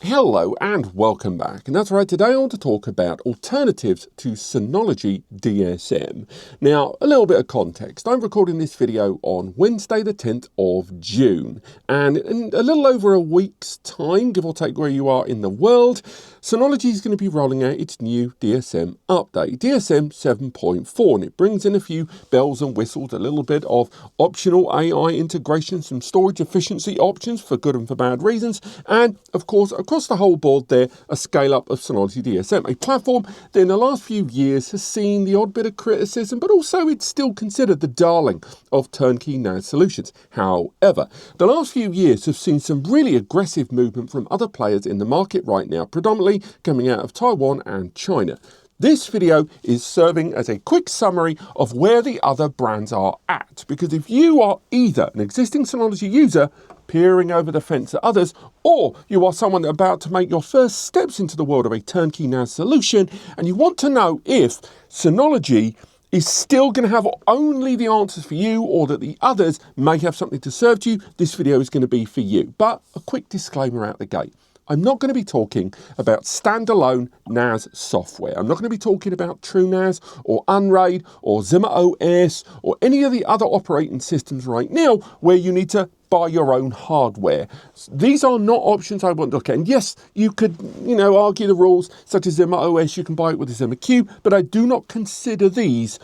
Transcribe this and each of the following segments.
Hello and welcome back. And that's right, today I want to talk about alternatives to Synology DSM. Now, a little bit of context. I'm recording this video on Wednesday the 10th of June. And in a little over a week's time, give or take where you are in the world, Synology is going to be rolling out its new DSM update, DSM 7.4, and it brings in a few bells and whistles, a little bit of optional AI integration, some storage efficiency options for good and for bad reasons, and of course, across the whole board there, a scale-up of Synology DSM, a platform that in the last few years has seen the odd bit of criticism, but also it's still considered the darling of turnkey NAS solutions. However, the last few years have seen some really aggressive movement from other players in the market right now, predominantly coming out of Taiwan and China. This video is serving as a quick summary of where the other brands are at, because if you are either an existing Synology user peering over the fence at others, or you are someone about to make your first steps into the world of a turnkey NAS solution, and you want to know if Synology is still going to have only the answers for you, or that the others may have something to serve to you, this video is going to be for you. But a quick disclaimer out the gate. I'm not going to be talking about standalone NAS software. I'm not going to be talking about TrueNAS or Unraid or Zimmer OS or any of the other operating systems right now where you need to buy your own hardware. These are not options I want to look at. And yes, you could, argue the rules such as Zimmer OS, you can buy it with a Zimmer Q, but I do not consider these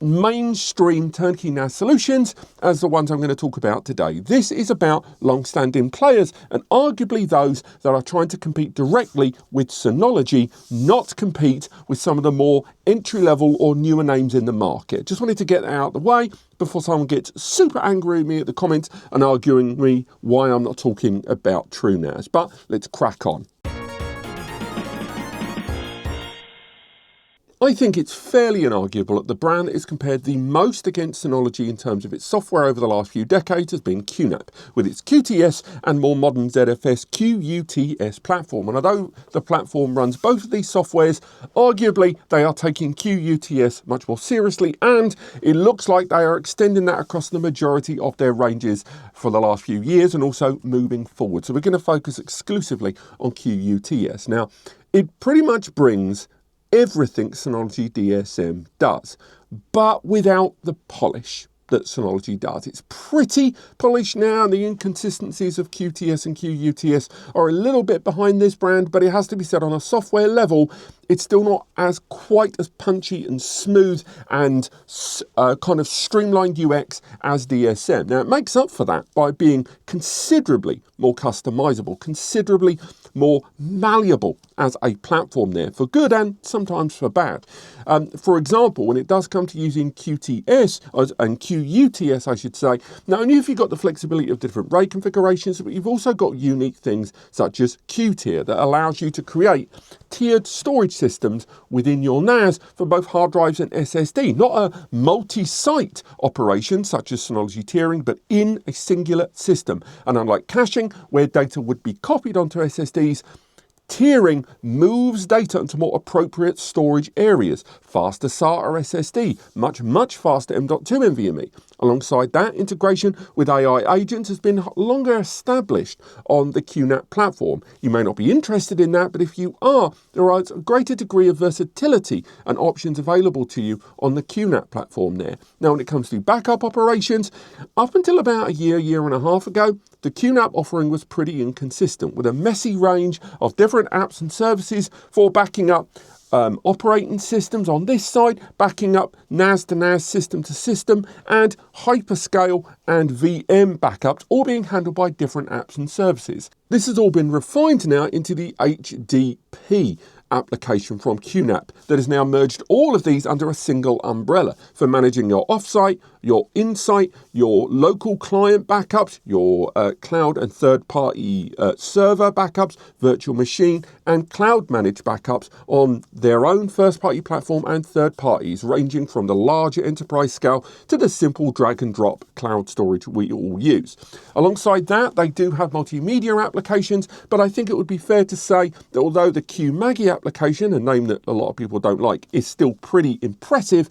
mainstream turnkey NAS solutions as the ones I'm going to talk about today. This is about long-standing players and arguably those that are trying to compete directly with Synology, not compete with some of the more entry-level or newer names in the market. Just wanted to get that out of the way before someone gets super angry at me at the comments and arguing me why I'm not talking about TrueNAS. But let's crack on. I think it's fairly inarguable that the brand that is compared the most against Synology in terms of its software over the last few decades has been QNAP, with its QTS and more modern ZFS QUTS platform. And although the platform runs both of these softwares, arguably they are taking QUTS much more seriously, and it looks like they are extending that across the majority of their ranges for the last few years and also moving forward. So we're going to focus exclusively on QUTS. Now, it pretty much brings everything Synology DSM does, but without the polish that Synology does. It's pretty polished now, and the inconsistencies of QTS and QUTS are a little bit behind this brand, but it has to be said on a software level, it's still not as quite as punchy and smooth and kind of streamlined UX as DSM. Now, it makes up for that by being considerably more customizable, considerably more malleable as a platform there, for good and sometimes for bad. For example, when it does come to using QTS and QUTS, I should say, not only have you got the flexibility of different RAID configurations, but you've also got unique things such as QTier that allows you to create tiered storage systems within your NAS for both hard drives and SSD. Not a multi-site operation such as Synology tiering, but in a singular system. And unlike caching, where data would be copied onto SSDs, tiering moves data into more appropriate storage areas. Faster SATA SSD, much faster M.2 NVMe. Alongside that, integration with AI agents has been longer established on the QNAP platform. You may not be interested in that, but if you are, there is a greater degree of versatility and options available to you on the QNAP platform there. Now, when it comes to backup operations, up until about a year and a half ago, the QNAP offering was pretty inconsistent, with a messy range of different apps and services for backing up operating systems on this side, backing up NAS to NAS, system to system, and hyperscale and VM backups, all being handled by different apps and services. This has all been refined now into the HDP application from QNAP that has now merged all of these under a single umbrella for managing your offsite, your insight, your local client backups, your cloud and third-party server backups, virtual machine, and cloud-managed backups on their own first-party platform and third parties, ranging from the larger enterprise scale to the simple drag-and-drop cloud storage we all use. Alongside that, they do have multimedia applications, but I think it would be fair to say that although the QMaggie application, a name that a lot of people don't like, is still pretty impressive,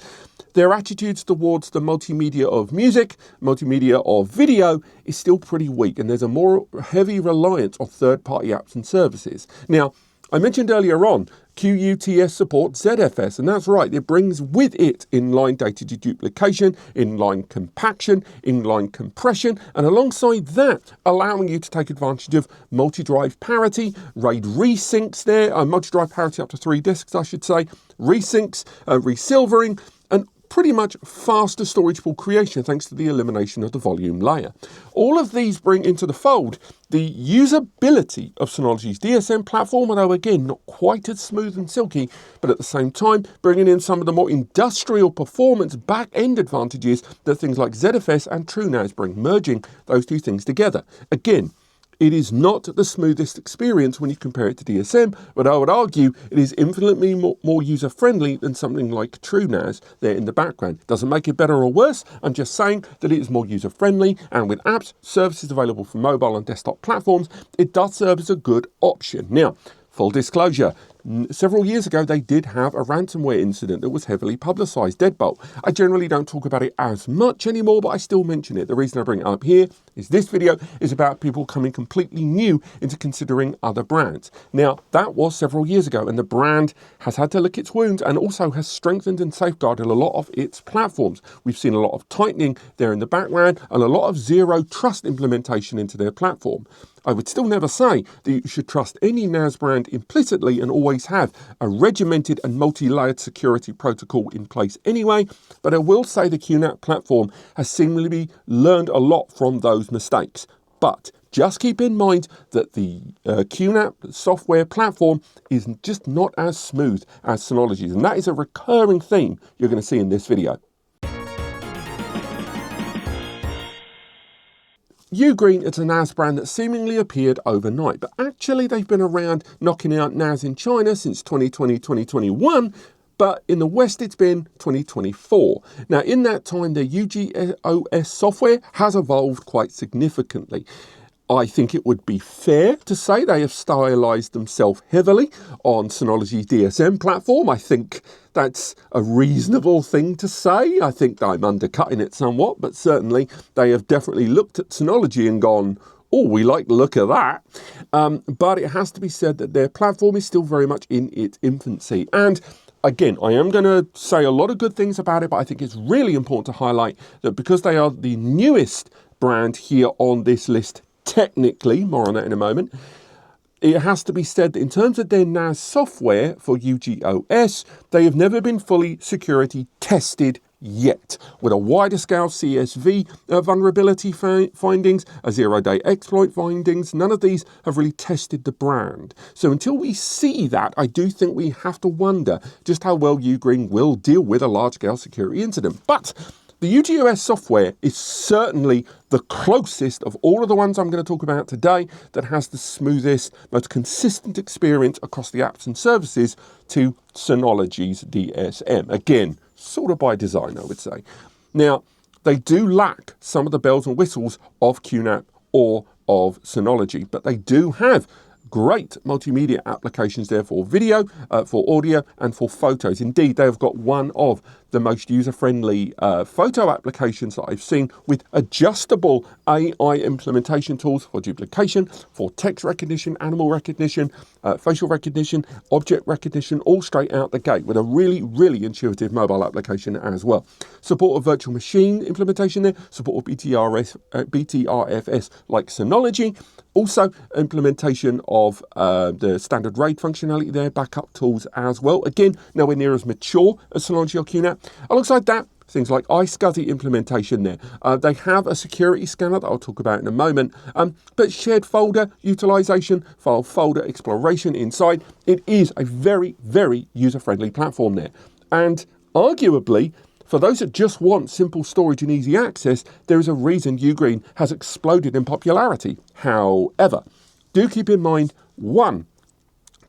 their attitudes towards the multimedia of music, multimedia of video is still pretty weak, and there's a more heavy reliance on third-party apps and services. Now, I mentioned earlier on, QUTS supports ZFS, and that's right, it brings with it inline data deduplication, inline compaction, inline compression, and alongside that, allowing you to take advantage of multi-drive parity, RAID resyncs there, multi-drive parity up to 3 disks, I should say, resyncs, resilvering, and pretty much faster storage pool creation thanks to the elimination of the volume layer. All of these bring into the fold the usability of Synology's DSM platform, although again, not quite as smooth and silky, but at the same time, bringing in some of the more industrial performance back-end advantages that things like ZFS and TrueNAS bring, merging those two things together. Again, it is not the smoothest experience when you compare it to DSM, but I would argue it is infinitely more user-friendly than something like TrueNAS there in the background. Doesn't make it better or worse, I'm just saying that it is more user-friendly, and with apps, services available for mobile and desktop platforms, it does serve as a good option. Now, full disclosure, several years ago, they did have a ransomware incident that was heavily publicised, Deadbolt. I generally don't talk about it as much anymore, but I still mention it. The reason I bring it up here is this video is about people coming completely new into considering other brands. Now, that was several years ago, and the brand has had to lick its wounds and also has strengthened and safeguarded a lot of its platforms. We've seen a lot of tightening there in the background and a lot of zero trust implementation into their platform. I would still never say that you should trust any NAS brand implicitly and always have a regimented and multi-layered security protocol in place anyway, but I will say the QNAP platform has seemingly learned a lot from those mistakes. But just keep in mind that the QNAP software platform is just not as smooth as Synology's, and that is a recurring theme you're going to see in this video. UGREEN is a NAS brand that seemingly appeared overnight, but actually they've been around knocking out NAS in China since 2020-2021, but in the West it's been 2024. Now in that time their UGOS software has evolved quite significantly. I think it would be fair to say they have stylized themselves heavily on Synology's DSM platform. I think that's a reasonable thing to say. I think I'm undercutting it somewhat, but certainly they have definitely looked at Synology and gone, oh, we like the look of that. But it has to be said that their platform is still very much in its infancy. And again, I am going to say a lot of good things about it, but I think it's really important to highlight that because they are the newest brand here on this list, technically, more on that in a moment, it has to be said that in terms of their NAS software for UGOS, they have never been fully security tested yet. With a wider scale CSV vulnerability findings, a zero-day exploit findings, none of these have really tested the brand. So until we see that, I do think we have to wonder just how well UGREEN will deal with a large-scale security incident. But the UGOS software is certainly the closest of all of the ones I'm going to talk about today that has the smoothest, most consistent experience across the apps and services to Synology's DSM. Again, sort of by design, I would say. Now, they do lack some of the bells and whistles of QNAP or of Synology, but they do have great multimedia applications there for video, for audio, and for photos. Indeed, they have got one of the most user-friendly photo applications that I've seen, with adjustable AI implementation tools for duplication, for text recognition, animal recognition, facial recognition, object recognition, all straight out the gate with a really, really intuitive mobile application as well. Support of virtual machine implementation there, support of BTRFS like Synology. Also, implementation of the standard RAID functionality there, backup tools as well. Again, nowhere near as mature as Synology or QNAP. Alongside that, things like iSCSI implementation there. They have a security scanner that I'll talk about in a moment, but shared folder utilization, file folder exploration inside. It is a very, very user-friendly platform there. And arguably, for those that just want simple storage and easy access, there is a reason UGREEN has exploded in popularity. However, do keep in mind, one,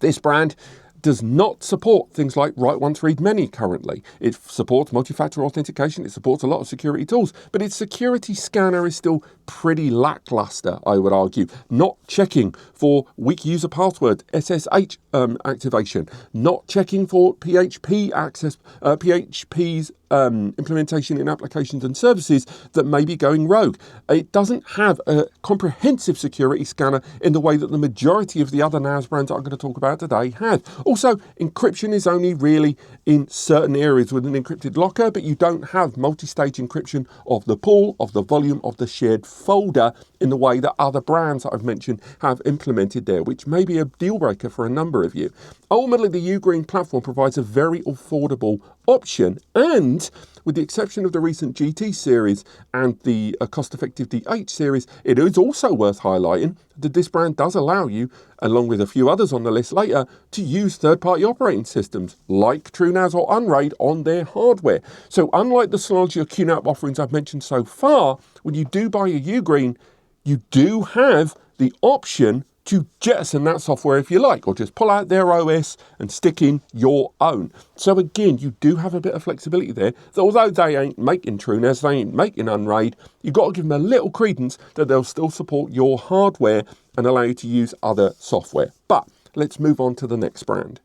this brand does not support things like write once, read many currently. It supports multi-factor authentication, it supports a lot of security tools, but its security scanner is still pretty lackluster, I would argue. Not checking for weak user password, SSH activation, not checking for PHP access, PHP's implementation in applications and services that may be going rogue. It doesn't have a comprehensive security scanner in the way that the majority of the other NAS brands that I'm going to talk about today have. Also, encryption is only really in certain areas with an encrypted locker, but you don't have multi-stage encryption of the pool, of the volume, of the shared folder in the way that other brands that I've mentioned have implemented there, which may be a deal breaker for a number of you. Ultimately, the UGREEN platform provides a very affordable option, and with the exception of the recent GT series and the cost-effective DH series, it is also worth highlighting that this brand does allow you, along with a few others on the list later, to use third-party operating systems like TrueNAS or Unraid on their hardware. So unlike the Synology or QNAP offerings I've mentioned so far, when you do buy a UGREEN, you do have the option to jettison that software if you like, or just pull out their OS and stick in your own. So again, you do have a bit of flexibility there, that although they ain't making TrueNAS, they ain't making Unraid, you've got to give them a little credence that they'll still support your hardware and allow you to use other software. But let's move on to the next brand.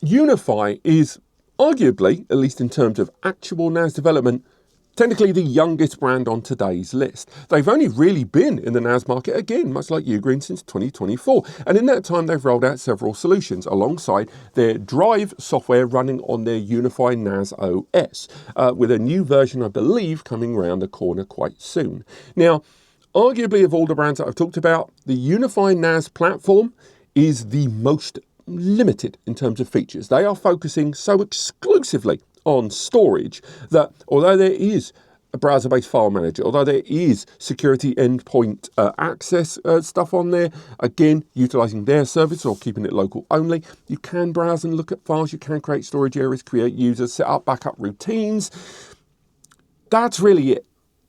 UniFi is arguably, at least in terms of actual NAS development, technically the youngest brand on today's list. They've only really been in the NAS market, again, much like UGREEN, since 2024. And in that time, they've rolled out several solutions alongside their drive software running on their UniFi NAS OS, with a new version, I believe, coming around the corner quite soon. Now, arguably of all the brands that I've talked about, the UniFi NAS platform is the most limited in terms of features. They are focusing so exclusively on storage that although there is a browser-based file manager, although there is security endpoint access stuff on there, again, utilizing their service or keeping it local only, you can browse and look at files, you can create storage areas, create users, set up backup routines. That's really it.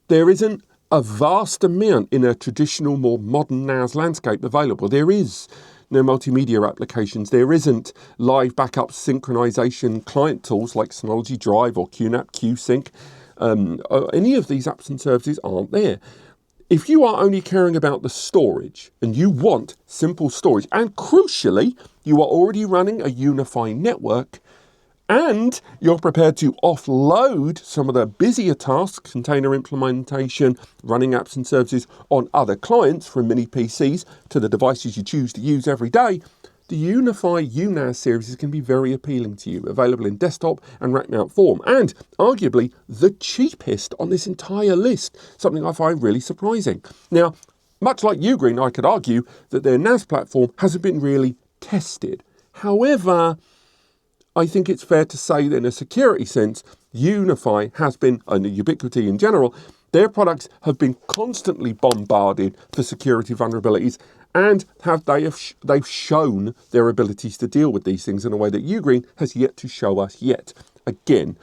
There isn't a vast amount in a traditional, more modern NAS landscape available. There is no multimedia applications. There isn't live backup synchronization client tools like Synology Drive or QNAP, QSync. Any of these apps and services aren't there. If you are only caring about the storage and you want simple storage, and crucially, you are already running a UniFi network, and you're prepared to offload some of the busier tasks, container implementation, running apps and services on other clients, from mini PCs to the devices you choose to use every day, the UniFi UNAS series can be very appealing to you, available in desktop and rack mount form, and arguably the cheapest on this entire list, something I find really surprising. Now, much like UGREEN, I could argue that their NAS platform hasn't been really tested. However, I think it's fair to say that in a security sense, UniFi has been, and Ubiquiti in general, their products have been constantly bombarded for security vulnerabilities, and they've shown their abilities to deal with these things in a way that UGREEN has yet to show us yet. Again,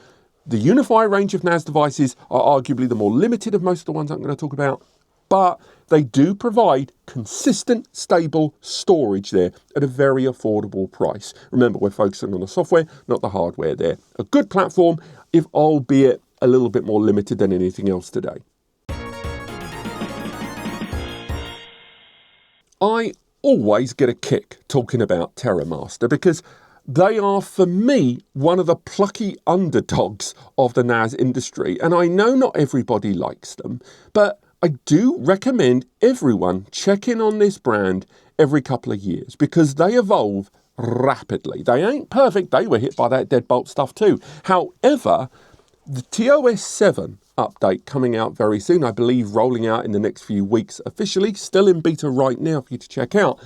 the UniFi range of NAS devices are arguably the more limited of most of the ones I'm going to talk about, but they do provide consistent, stable storage there at a very affordable price. Remember, we're focusing on the software, not the hardware there. A good platform, if albeit a little bit more limited than anything else today. I always get a kick talking about TerraMaster because they are, for me, one of the plucky underdogs of the NAS industry. And I know not everybody likes them, but I do recommend everyone check in on this brand every couple of years because they evolve rapidly. They ain't perfect. They were hit by that deadbolt stuff too. However, the TOS 7 update coming out very soon, I believe rolling out in the next few weeks officially, still in beta right now for you to check out,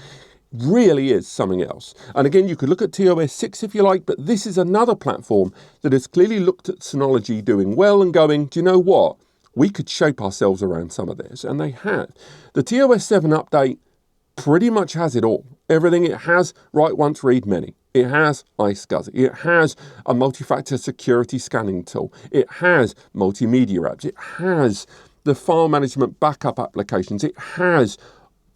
really is something else. And again, you could look at TOS 6 if you like, but this is another platform that has clearly looked at Synology doing well and going, do you know what? We could shape ourselves around some of this, and they have. The TOS 7 update pretty much has it all. Everything it has, write once, read many. It has iSCSI. It has a multi-factor security scanning tool. It has multimedia apps. It has the file management backup applications. It has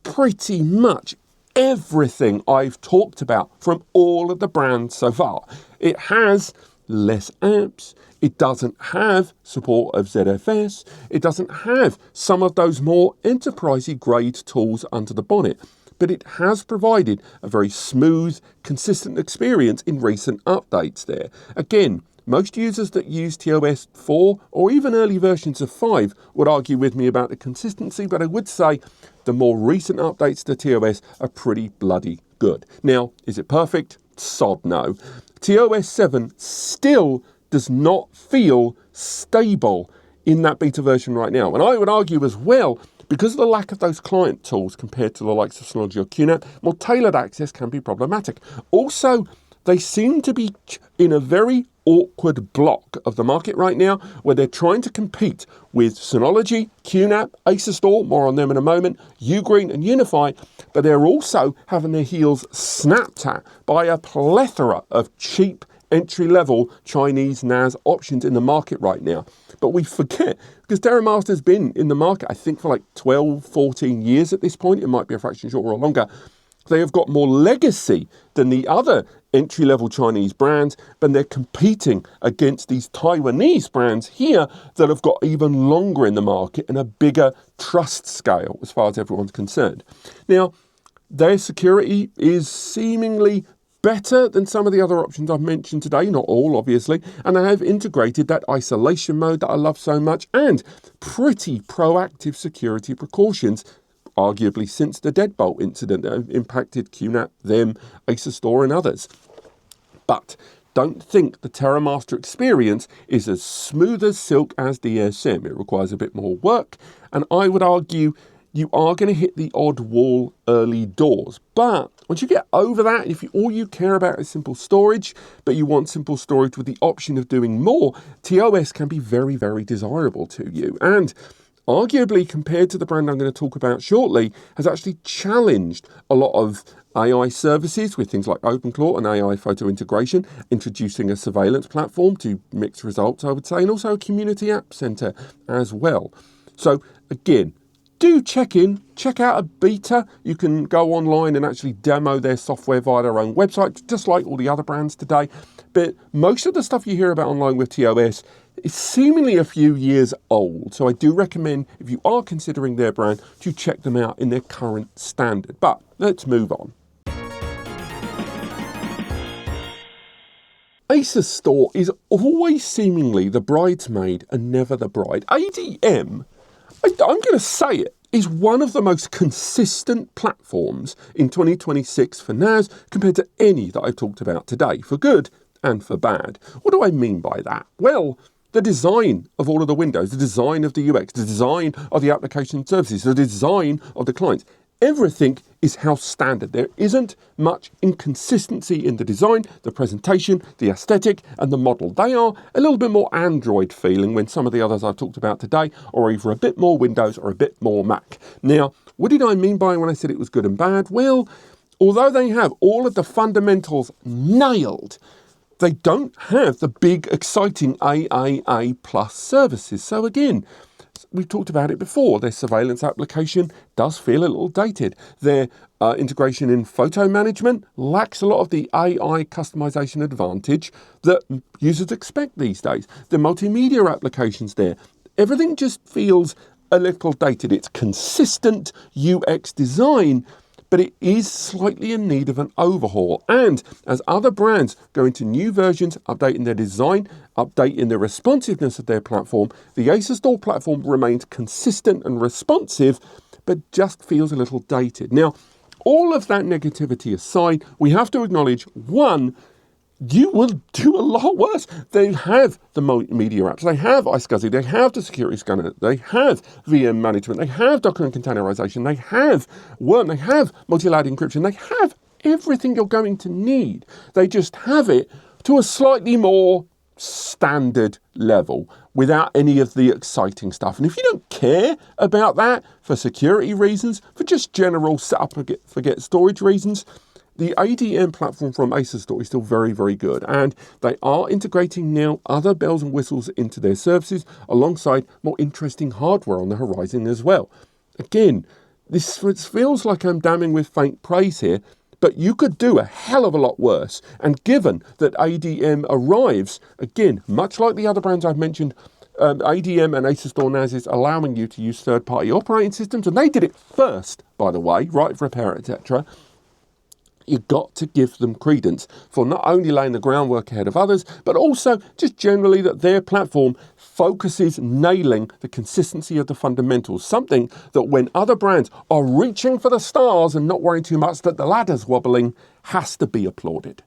pretty much everything I've talked about from all of the brands so far. It has less apps, it doesn't have support of ZFS, it doesn't have some of those more enterprisey grade tools under the bonnet, but it has provided a very smooth, consistent experience in recent updates there. Again, most users that use TOS 4 or even early versions of 5 would argue with me about the consistency, but I would say the more recent updates to TOS are pretty bloody good. Now, is it perfect? Sod no. TOS 7 still does not feel stable in that beta version right now. And I would argue as well, because of the lack of those client tools compared to the likes of Synology or QNAP, more tailored access can be problematic. Also, they seem to be in a very awkward block of the market right now where they're trying to compete with Synology, QNAP, Asustor, more on them in a moment, UGREEN and UniFi, but they're also having their heels snapped at by a plethora of cheap entry-level Chinese NAS options in the market right now. But we forget, because TerraMaster's been in the market, I think, for like 12, 14 years at this point. It might be a fraction shorter or longer. They have got more legacy than the other entry-level Chinese brands, but they're competing against these Taiwanese brands here that have got even longer in the market and a bigger trust scale as far as everyone's concerned. Now, their security is seemingly better than some of the other options I've mentioned today, not all obviously, and they have integrated that isolation mode that I love so much and pretty proactive security precautions, arguably since the deadbolt incident that impacted QNAP, them, Asustor and others. But don't think the TerraMaster experience is as smooth as silk as DSM. It requires a bit more work, and I would argue you are going to hit the odd wall early doors. But once you get over that, if all you care about is simple storage, but you want simple storage with the option of doing more, TOS can be very, very desirable to you. And arguably, compared to the brand I'm going to talk about shortly, has actually challenged a lot of AI services with things like OpenClaw and AI photo integration, introducing a surveillance platform to mix results, I would say, and also a community app center as well. So again, do check out a beta. You can go online and actually demo their software via their own website, just like all the other brands today. But most of the stuff you hear about online with TOS is seemingly a few years old. So I do recommend, if you are considering their brand, to check them out in their current standard. But let's move on. Asustor is always seemingly the bridesmaid and never the bride. ADM, I'm going to say it, is one of the most consistent platforms in 2026 for NAS compared to any that I've talked about today, for good and for bad. What do I mean by that? Well, the design of all of the windows, the design of the UX, the design of the application services, the design of the clients, everything is house standard. There isn't much inconsistency in the design, the presentation, the aesthetic, and the model. They are a little bit more Android feeling when some of the others I've talked about today are either a bit more Windows or a bit more Mac. Now, what did I mean by when I said it was good and bad? Well, although they have all of the fundamentals nailed, they don't have the big, exciting AAA plus services. So again, we've talked about it before. Their surveillance application does feel a little dated. Their integration in photo management lacks a lot of the AI customization advantage that users expect these days. The multimedia applications there, everything just feels a little dated. It's consistent UX design, but it is slightly in need of an overhaul. And as other brands go into new versions, updating their design, updating the responsiveness of their platform, the Asustor platform remains consistent and responsive, but just feels a little dated. Now, all of that negativity aside, we have to acknowledge, one, you will do a lot worse. They have the multimedia apps, they have iSCSI, they have the security scanner, they have VM management, they have Docker and containerization, they have Worm, they have multi-layered encryption, they have everything you're going to need. They just have it to a slightly more standard level without any of the exciting stuff. And if you don't care about that for security reasons, for just general setup and forget storage reasons, the ADM platform from Asustor is still very, very good, and they are integrating now other bells and whistles into their services alongside more interesting hardware on the horizon as well. Again, this feels like I'm damning with faint praise here, but you could do a hell of a lot worse. And given that ADM arrives, again, much like the other brands I've mentioned, ADM and Asustor NAS is allowing you to use third-party operating systems, and they did it first, by the way, right for repair, etc. You've got to give them credence for not only laying the groundwork ahead of others, but also just generally that their platform focuses nailing the consistency of the fundamentals, something that when other brands are reaching for the stars and not worrying too much that the ladder's wobbling, has to be applauded.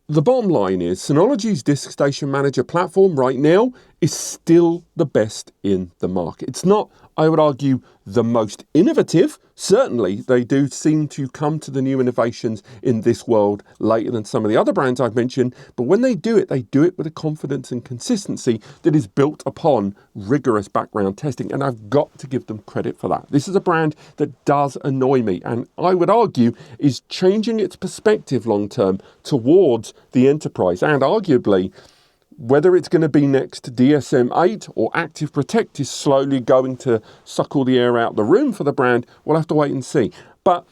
The bottom line is Synology's Disk Station Manager platform right now is still the best in the market. It's not, I would argue, the most innovative. Certainly, they do seem to come to the new innovations in this world later than some of the other brands I've mentioned. But when they do it with a confidence and consistency that is built upon rigorous background testing. And I've got to give them credit for that. This is a brand that does annoy me, and I would argue is changing its perspective long term towards the enterprise, and arguably, whether it's going to be next DSM 8 or Active Protect is slowly going to suck all the air out the room for the brand, we'll have to wait and see. But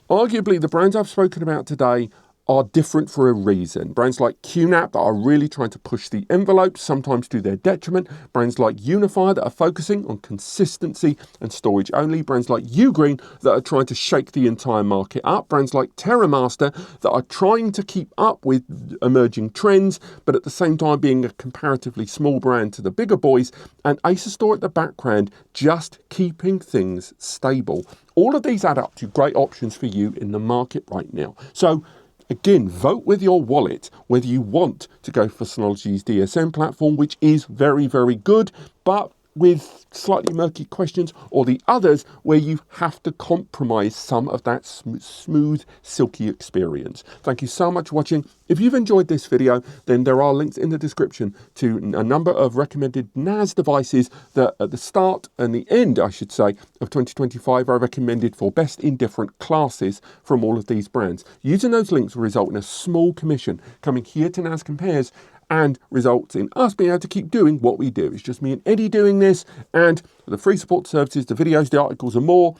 arguably, the brands I've spoken about today are different for a reason. Brands like QNAP that are really trying to push the envelope, sometimes to their detriment. Brands like UniFi that are focusing on consistency and storage only. Brands like UGREEN that are trying to shake the entire market up. Brands like TerraMaster that are trying to keep up with emerging trends, but at the same time being a comparatively small brand to the bigger boys. And Asustor at the background, just keeping things stable. All of these add up to great options for you in the market right now. So, again, vote with your wallet whether you want to go for Synology's DSM platform, which is very, very good, but with slightly murky questions, or the others where you have to compromise some of that smooth, silky experience. Thank you so much for watching. If you've enjoyed this video, then there are links in the description to a number of recommended NAS devices that at the start and the end, I should say, of 2025 are recommended for best in different classes from all of these brands. Using those links will result in a small commission coming here to NAS Compares and results in us being able to keep doing what we do. It's just me and Eddie doing this, and the free support services, the videos, the articles and more.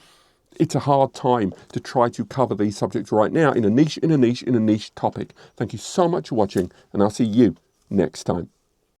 It's a hard time to try to cover these subjects right now in a niche topic. Thank you so much for watching, and I'll see you next time.